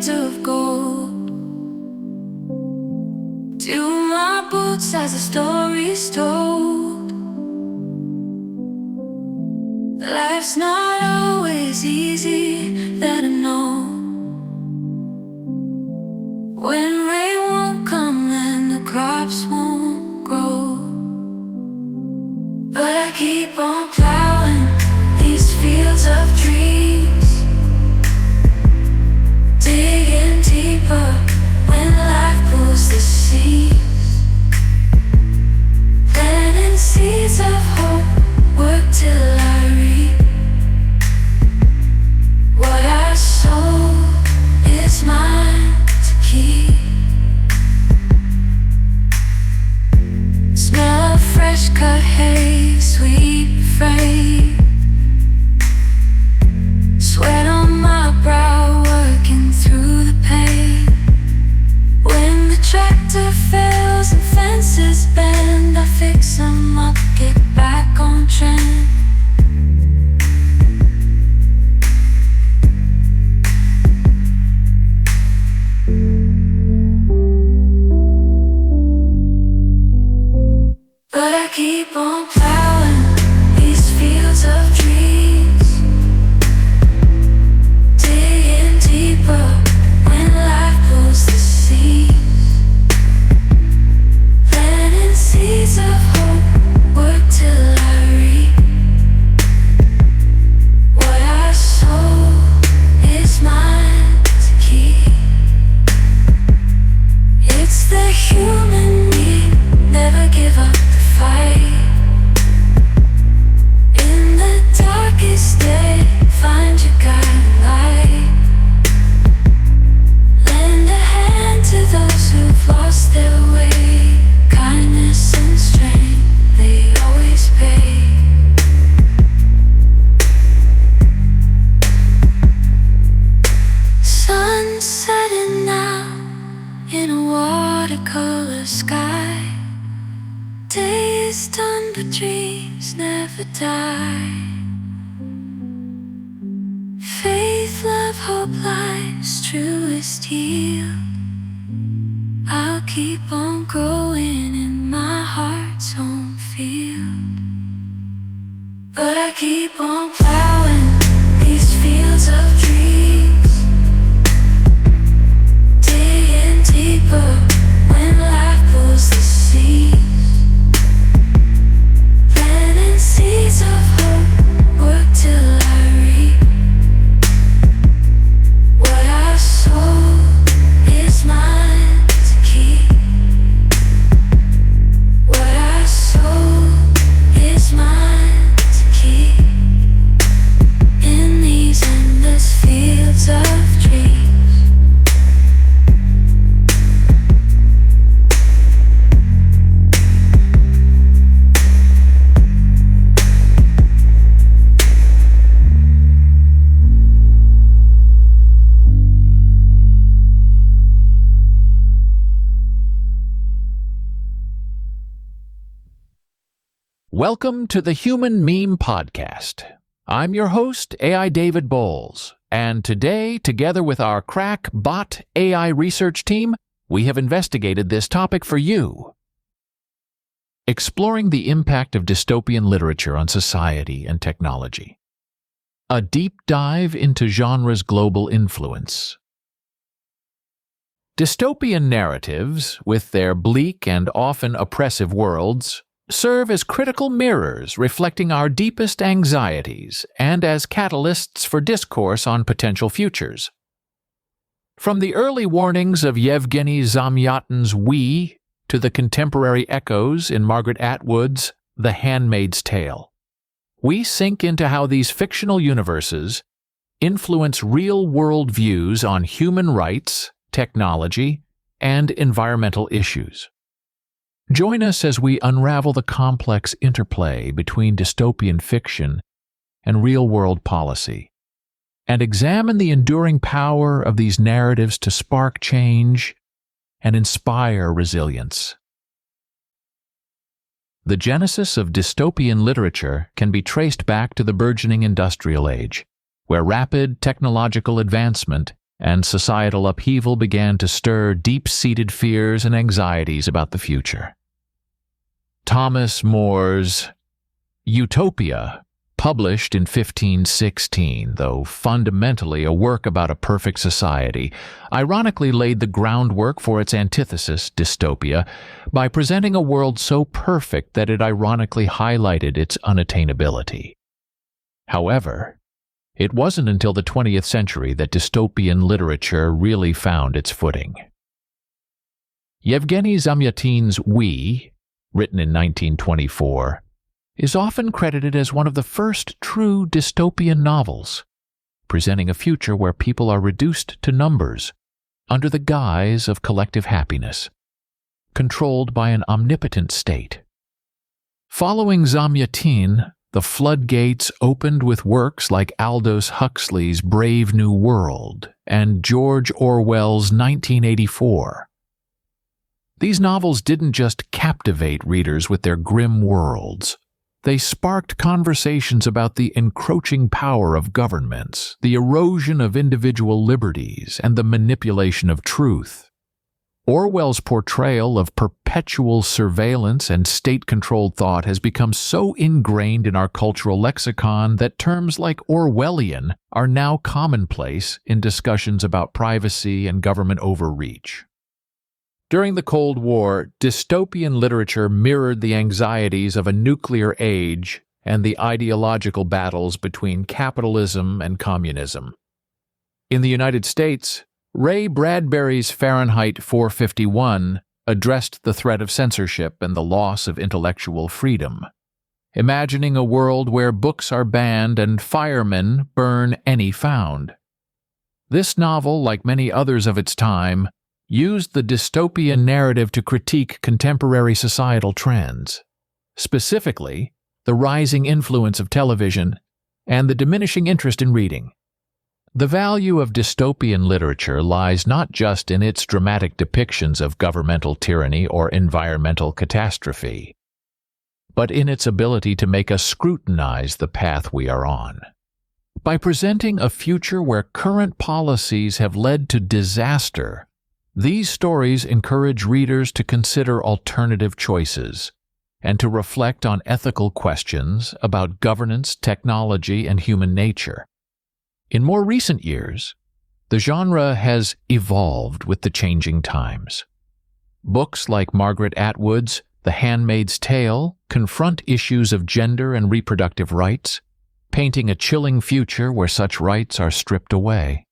fields of gold. To my boots as the story's told. Life's not always easy, that I know. When rain won't come and the crops won't grow, but I keep on plowing these fields of dreams, digging deeper when life pulls the seams, planting seeds of hope, work till I reap. What I sow is mine to keep. Smell of fresh cut hay, sweet freight. Sweat on my brow, working through the pain. When the tractor fails and fences bend, I fix them up, get back on trend. But I keep on plowing these fields of dreams, digging deeper when life pulls the seams, planting seeds of hope, work till I reap. What I sow is mine to keep. It's the human need, never give up the fight. In the darkest day, find your guiding light. Lend a hand to those who've lost their way. Kindness and strength, they always pay. Sun setting now in a watercolor sky. Day is done, but dreams never die. Faith, love, hope, life's truest yield. I'll keep on growing in my heart's own field. But I keep on plowing these fields of dreams, digging deeper when life pulls the seams, planting seeds of hope, work till I reap. What I sow is mine to keep. What I sow is mine to keep. In these endless fields of dreams. Welcome to the Human Meme Podcast. I'm your host, AI David Bowles, and today, together with our crack bot AI research team, we have investigated this topic for you. Exploring the impact of dystopian literature on society and technology. A deep dive into genre's global influence. Dystopian narratives, with their bleak and often oppressive worlds, serve as critical mirrors reflecting our deepest anxieties and as catalysts for discourse on potential futures. From the early warnings of Yevgeny Zamyatin's We to the contemporary echoes in Margaret Atwood's The Handmaid's Tale, we sink into how these fictional universes influence real-world views on human rights, technology, and environmental issues. Join us as we unravel the complex interplay between dystopian fiction and real-world policy, and examine the enduring power of these narratives to spark change and inspire resilience. The genesis of dystopian literature can be traced back to the burgeoning industrial age, where rapid technological advancement and societal upheaval began to stir deep-seated fears and anxieties about the future. Thomas More's Utopia, published in 1516, though fundamentally a work about a perfect society, ironically laid the groundwork for its antithesis, dystopia, by presenting a world so perfect that it ironically highlighted its unattainability. However, it wasn't until the 20th century that dystopian literature really found its footing. Yevgeny Zamyatin's We, written in 1924, is often credited as one of the first true dystopian novels, presenting a future where people are reduced to numbers under the guise of collective happiness, controlled by an omnipotent state. Following Zamyatin, the floodgates opened with works like Aldous Huxley's Brave New World and George Orwell's 1984. These novels didn't just captivate readers with their grim worlds. They sparked conversations about the encroaching power of governments, the erosion of individual liberties, and the manipulation of truth. Orwell's portrayal of perpetual surveillance and state-controlled thought has become so ingrained in our cultural lexicon that terms like Orwellian are now commonplace in discussions about privacy and government overreach. During the Cold War, dystopian literature mirrored the anxieties of a nuclear age and the ideological battles between capitalism and communism. In the United States, Ray Bradbury's Fahrenheit 451 addressed the threat of censorship and the loss of intellectual freedom, imagining a world where books are banned and firemen burn any found. This novel, like many others of its time, used the dystopian narrative to critique contemporary societal trends, specifically the rising influence of television and the diminishing interest in reading. The value of dystopian literature lies not just in its dramatic depictions of governmental tyranny or environmental catastrophe, but in its ability to make us scrutinize the path we are on. By presenting a future where current policies have led to disaster, these stories encourage readers to consider alternative choices and to reflect on ethical questions about governance, technology, and human nature. In more recent years, the genre has evolved with the changing times. Books like Margaret Atwood's The Handmaid's Tale confront issues of gender and reproductive rights, painting a chilling future where such rights are stripped away.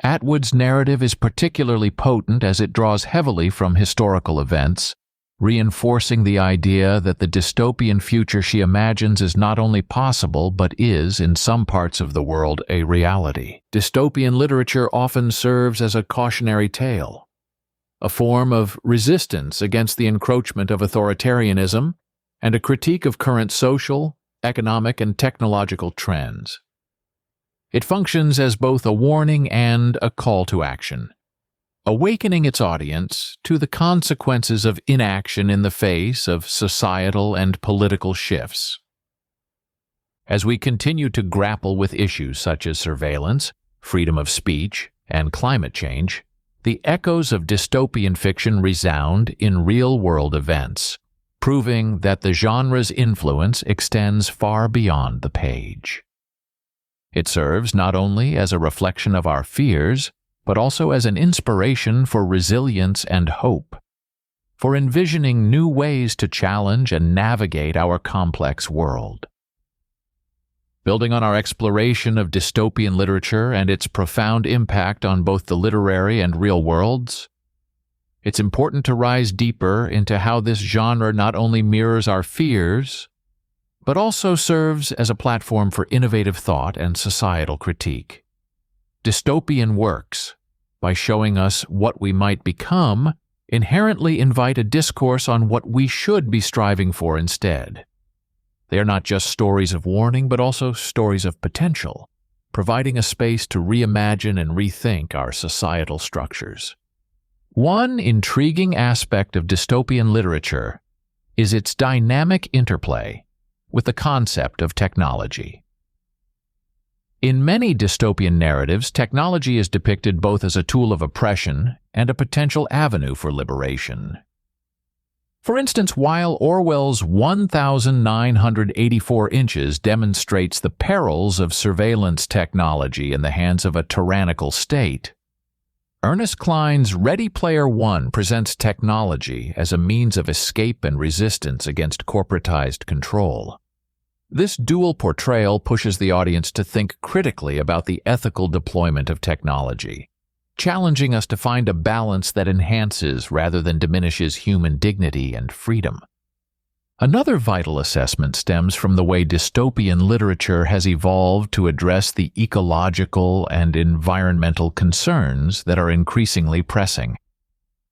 Atwood's narrative is particularly potent as it draws heavily from historical events, reinforcing the idea that the dystopian future she imagines is not only possible but is, in some parts of the world, a reality. Dystopian literature often serves as a cautionary tale, a form of resistance against the encroachment of authoritarianism and a critique of current social, economic, and technological trends. It functions as both a warning and a call to action, awakening its audience to the consequences of inaction in the face of societal and political shifts. As we continue to grapple with issues such as surveillance, freedom of speech, and climate change, the echoes of dystopian fiction resound in real-world events, proving that the genre's influence extends far beyond the page. It serves not only as a reflection of our fears, but also as an inspiration for resilience and hope, for envisioning new ways to challenge and navigate our complex world. Building on our exploration of dystopian literature and its profound impact on both the literary and real worlds, it's important to rise deeper into how this genre not only mirrors our fears, but also serves as a platform for innovative thought and societal critique. Dystopian works, by showing us what we might become, inherently invite a discourse on what we should be striving for instead. They are not just stories of warning, but also stories of potential, providing a space to reimagine and rethink our societal structures. One intriguing aspect of dystopian literature is its dynamic interplay with the concept of technology. In many dystopian narratives, technology is depicted both as a tool of oppression and a potential avenue for liberation. For instance, while Orwell's 1984 Inches demonstrates the perils of surveillance technology in the hands of a tyrannical state, Ernest Cline's Ready Player One presents technology as a means of escape and resistance against corporatized control. This dual portrayal pushes the audience to think critically about the ethical deployment of technology, challenging us to find a balance that enhances rather than diminishes human dignity and freedom. Another vital assessment stems from the way dystopian literature has evolved to address the ecological and environmental concerns that are increasingly pressing.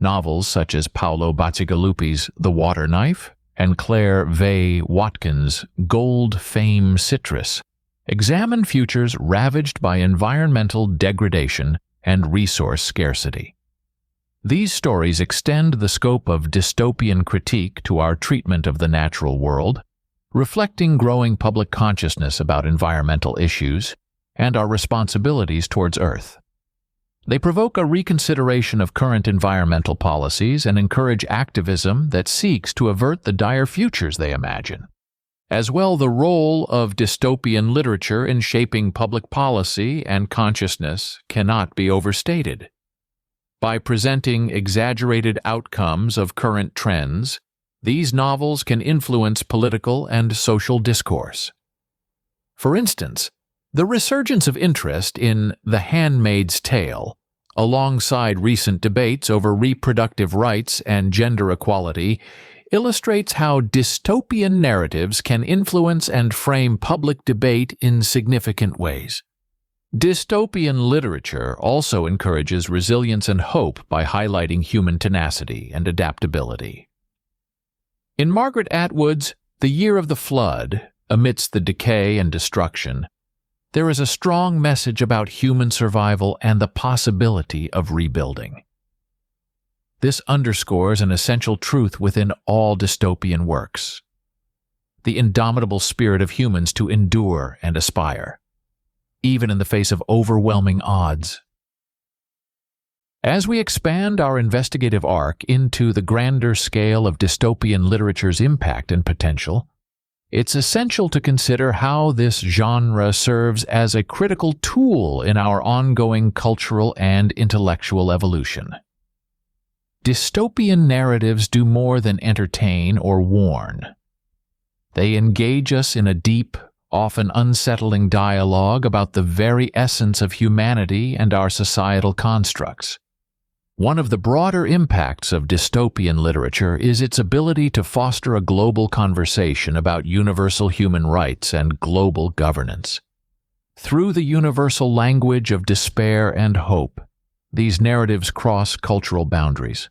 Novels such as Paolo Bacigalupi's The Water Knife and Claire Vaye Watkins' Gold Fame Citrus examine futures ravaged by environmental degradation and resource scarcity. These stories extend the scope of dystopian critique to our treatment of the natural world, reflecting growing public consciousness about environmental issues and our responsibilities towards Earth. They provoke a reconsideration of current environmental policies and encourage activism that seeks to avert the dire futures they imagine. As well, the role of dystopian literature in shaping public policy and consciousness cannot be overstated. By presenting exaggerated outcomes of current trends, these novels can influence political and social discourse. For instance, the resurgence of interest in The Handmaid's Tale, alongside recent debates over reproductive rights and gender equality, illustrates how dystopian narratives can influence and frame public debate in significant ways. Dystopian literature also encourages resilience and hope by highlighting human tenacity and adaptability. In Margaret Atwood's The Year of the Flood, amidst the decay and destruction, there is a strong message about human survival and the possibility of rebuilding. This underscores an essential truth within all dystopian works: the indomitable spirit of humans to endure and aspire, even in the face of overwhelming odds. As we expand our investigative arc into the grander scale of dystopian literature's impact and potential, it's essential to consider how this genre serves as a critical tool in our ongoing cultural and intellectual evolution. Dystopian narratives do more than entertain or warn. They engage us in a deep, often unsettling dialogue about the very essence of humanity and our societal constructs. One of the broader impacts of dystopian literature is its ability to foster a global conversation about universal human rights and global governance. Through the universal language of despair and hope, these narratives cross cultural boundaries,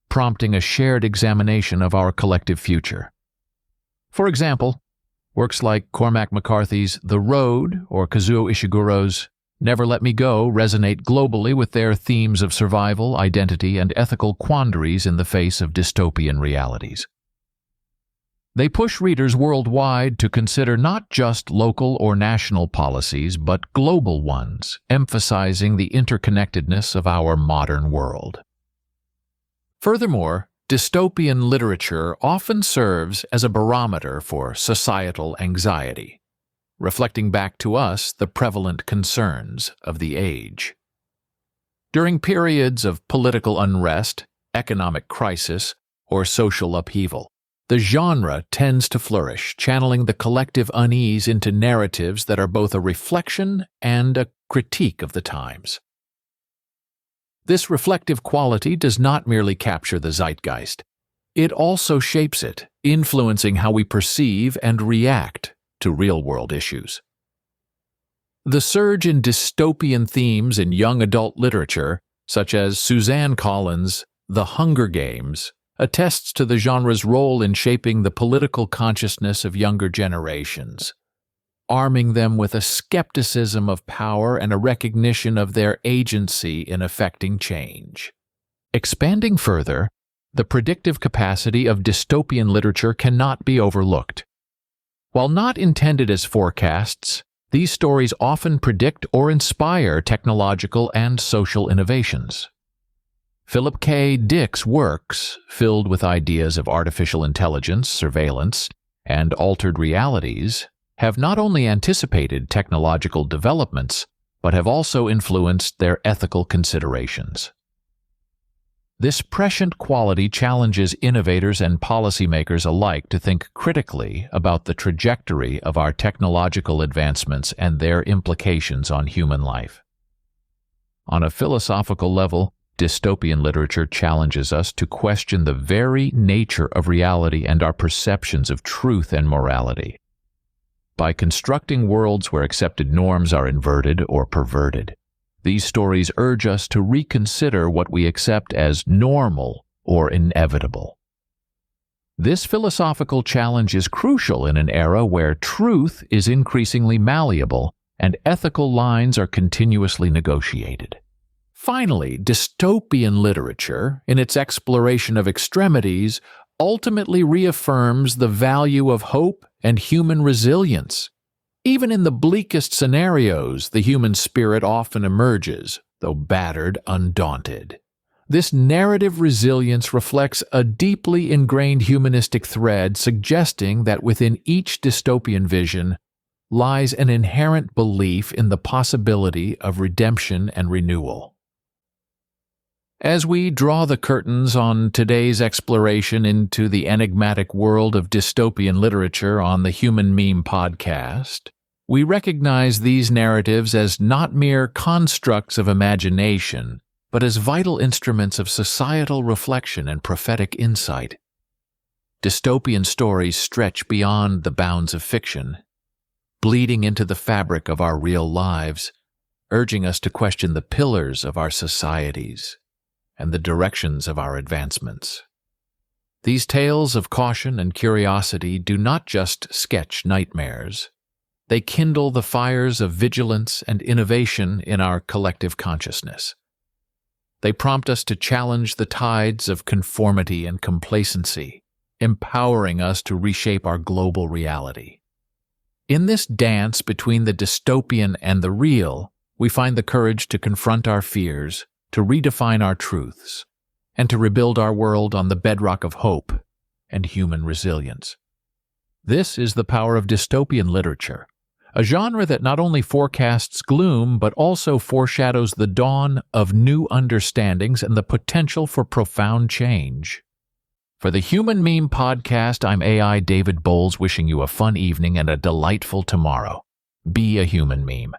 prompting a shared examination of our collective future. For example, works like Cormac McCarthy's The Road or Kazuo Ishiguro's Never Let Me Go resonate globally with their themes of survival, identity, and ethical quandaries in the face of dystopian realities. They push readers worldwide to consider not just local or national policies, but global ones, emphasizing the interconnectedness of our modern world. Furthermore, dystopian literature often serves as a barometer for societal anxiety, reflecting back to us the prevalent concerns of the age. During periods of political unrest, economic crisis, or social upheaval, the genre tends to flourish, channeling the collective unease into narratives that are both a reflection and a critique of the times. This reflective quality does not merely capture the zeitgeist. It also shapes it, influencing how we perceive and react to real-world issues. The surge in dystopian themes in young adult literature, such as Suzanne Collins' The Hunger Games, attests to the genre's role in shaping the political consciousness of younger generations, arming them with a skepticism of power and a recognition of their agency in effecting change. Expanding further, the predictive capacity of dystopian literature cannot be overlooked. While not intended as forecasts, These stories often predict or inspire technological and social innovations. Philip K. Dick's works, filled with ideas of artificial intelligence, surveillance, and altered realities, have not only anticipated technological developments, but have also influenced their ethical considerations. This prescient quality challenges innovators and policymakers alike to think critically about the trajectory of our technological advancements and their implications on human life. On a philosophical level, dystopian literature challenges us to question the very nature of reality and our perceptions of truth and morality. By constructing worlds where accepted norms are inverted or perverted, these stories urge us to reconsider what we accept as normal or inevitable. This philosophical challenge is crucial in an era where truth is increasingly malleable and ethical lines are continuously negotiated. Finally, dystopian literature, in its exploration of extremities, ultimately reaffirms the value of hope and human resilience. Even in the bleakest scenarios, the human spirit often emerges, though battered, undaunted. This narrative resilience reflects a deeply ingrained humanistic thread suggesting that within each dystopian vision lies an inherent belief in the possibility of redemption and renewal. As we draw the curtains on today's exploration into the enigmatic world of dystopian literature on the Human Meme podcast, we recognize these narratives as not mere constructs of imagination, but as vital instruments of societal reflection and prophetic insight. Dystopian stories stretch beyond the bounds of fiction, bleeding into the fabric of our real lives, urging us to question the pillars of our societies and the directions of our advancements. These tales of caution and curiosity do not just sketch nightmares. They kindle the fires of vigilance and innovation in our collective consciousness. They prompt us to challenge the tides of conformity and complacency, empowering us to reshape our global reality. In this dance between the dystopian and the real, we find the courage to confront our fears, to redefine our truths, and to rebuild our world on the bedrock of hope and human resilience. This is the power of dystopian literature, a genre that not only forecasts gloom but also foreshadows the dawn of new understandings and the potential for profound change. For the Human Meme podcast, I'm AI David Bowles, wishing you a fun evening and a delightful tomorrow. Be a human meme.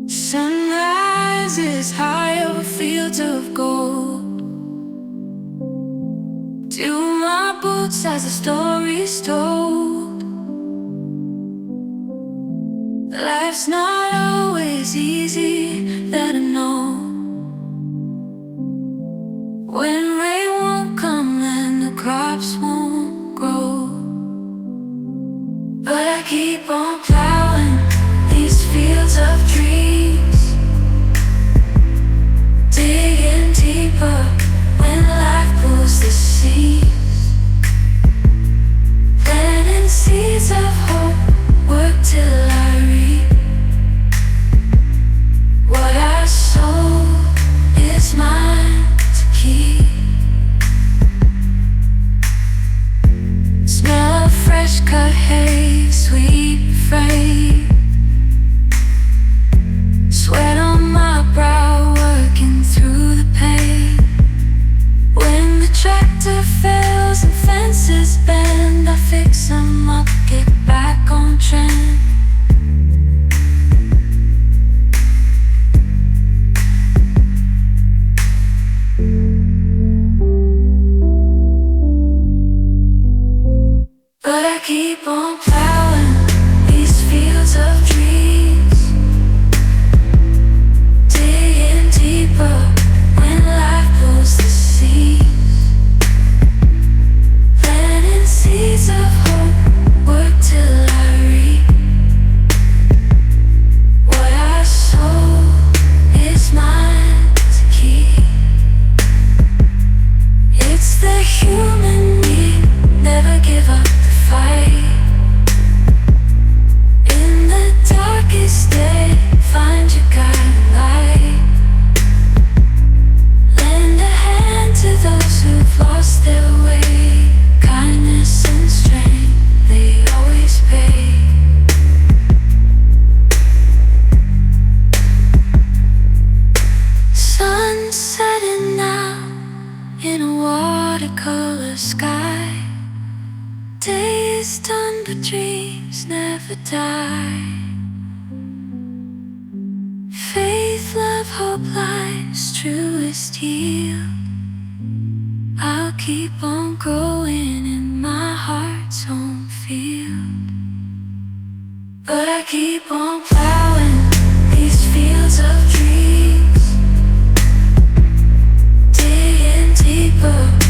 Sunrise is high over fields of gold. To my boots as the story's told. Life's not always easy, that I know. When rain won't come and the crops won't grow, but I keep on plowing these fields of dreams, digging deeper when life pulls the seams, planting seeds of hope, work till I reap. What I sow is mine to keep. Smell of fresh cut hay, sweet freight. Sweat on my brow, working through the pain. When the tractor fails and fences bend, I fix them up, get back on trend. But I keep on plowing these fields of dreams, digging deeper when life pulls the seams, planting seeds of hope, work till I reap. What I sow is mine. the sky. Day is done, but dreams never die. Faith, love, hope, life's truest yield. I'll keep on growing in my heart's home field. But I keep on plowing these fields of dreams, digging deeper.